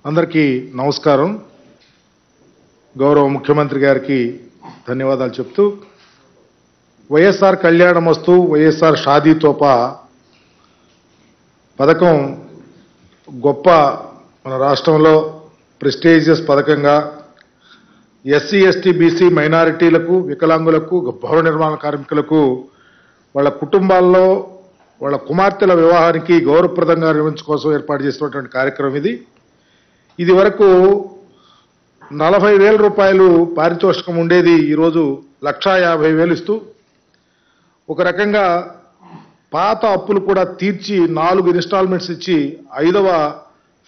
అందరికీ నమస్కారం. గౌరవ ముఖ్యమంత్రి గారికి ధన్యవాదాలు చెప్తూ వైఎస్ఆర్ కళ్యాణమస్తు వైఎస్ఆర్ షాదీ తోపా పథకం గొప్ప మన రాష్ట్రంలో ప్రెస్టీజియస్ పథకంగా ఎస్సీ ఎస్టీ బీసీ మైనారిటీలకు వికలాంగులకు భవన నిర్మాణ కార్మికులకు వాళ్ళ కుటుంబాల్లో వాళ్ళ కుమార్తెల వివాహానికి గౌరవప్రదంగా నిర్వహించడం కోసం ఏర్పాటు చేసినటువంటి కార్యక్రమం ఇది వరకు 40,000 రూపాయలు పారితోషికం ఉండేది. ఈరోజు 1,50,000 ఇస్తూ ఒక రకంగా పాత అప్పులు కూడా తీర్చి 4 ఇన్స్టాల్మెంట్స్ ఇచ్చి 5వ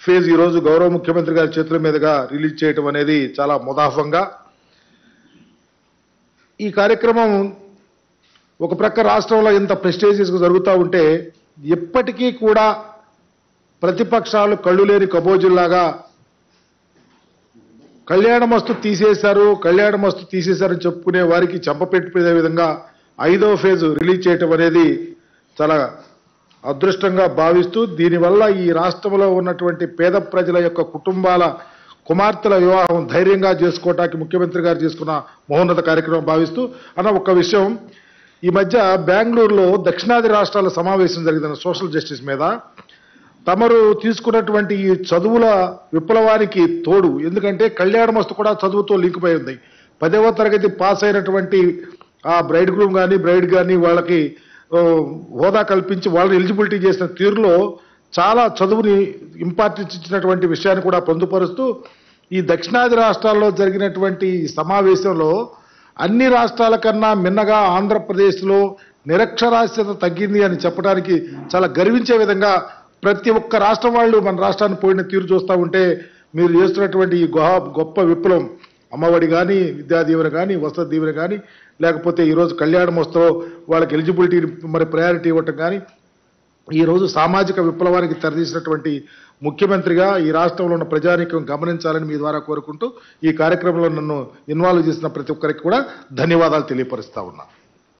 ఫేజ్ ఈరోజు గౌరవ ముఖ్యమంత్రి గారి చేతుల మీదుగా రిలీజ్ చేయడం అనేది చాలా ముదాఫంగా. ఈ కార్యక్రమం ఒక ప్రక్క రాష్ట్రంలో ఇంత ప్రెస్టీజియస్గా జరుగుతూ ఉంటే ఎప్పటికీ కూడా ప్రతిపక్షాలు కళ్ళు లేని కబోజుల్లాగా కళ్యాణమస్తు తీసేశారని చెప్పుకునే వారికి చెంపపెట్టే విధంగా 5వ ఫేజ్ రిలీజ్ చేయటం అనేది చాలా అదృష్టంగా భావిస్తూ దీనివల్ల ఈ రాష్ట్రంలో ఉన్నటువంటి పేద ప్రజల యొక్క కుటుంబాల కుమార్తెల వివాహం ధైర్యంగా చేసుకోవటానికి ముఖ్యమంత్రి గారు చేసుకున్న మహోన్నత కార్యక్రమం భావిస్తూ ఒక విషయం, ఈ మధ్య బెంగళూరులో దక్షిణాది రాష్ట్రాల సమావేశం జరిగింది సోషల్ జస్టిస్ మీద. తమరు తీసుకున్నటువంటి ఈ చదువుల విప్లవానికి తోడు, ఎందుకంటే కళ్యాణమస్తు కూడా చదువుతో లింక్ అయి ఉంది. 10వ తరగతి పాస్ అయినటువంటి ఆ బ్రైడ్ గ్రూమ్ కానీ బ్రైడ్ కానీ వాళ్ళకి హోదా కల్పించి వాళ్ళని ఎలిజిబిలిటీ చేసిన తీరులో చాలా చదువుని ఇంపార్టెన్స్ ఇచ్చినటువంటి విషయాన్ని కూడా పొందుపరుస్తూ ఈ దక్షిణాది రాష్ట్రాల్లో జరిగినటువంటి సమావేశంలో అన్ని రాష్ట్రాల కన్నా మిన్నగా ఆంధ్రప్రదేశ్లో నిరక్షరాస్యత తగ్గింది అని చెప్పడానికి చాలా గర్వించే విధంగా ప్రతి ఒక్క రాష్ట్రం వాళ్ళు మన రాష్ట్రాన్ని పోయిన తీరు చూస్తూ ఉంటే మీరు చేస్తున్నటువంటి ఈ గొప్ప విప్లవం, అమ్మఒడి కానీ విద్యా దీవెన కానీ వసతి దీవెన కానీ లేకపోతే ఈరోజు కళ్యాణమస్తులో వాళ్ళకి ఎలిజిబిలిటీ ప్రయారిటీ ఇవ్వటం కానీ ఈరోజు సామాజిక విప్లవానికి తెరదీసినటువంటి ముఖ్యమంత్రిగా ఈ రాష్ట్రంలో ఉన్న ప్రజానీకం గమనించాలని మీ ద్వారా కోరుకుంటూ ఈ కార్యక్రమంలో నన్ను ఇన్వాల్వ్ చేసిన ప్రతి ఒక్కరికి కూడా ధన్యవాదాలు తెలియపరుస్తా ఉన్నా.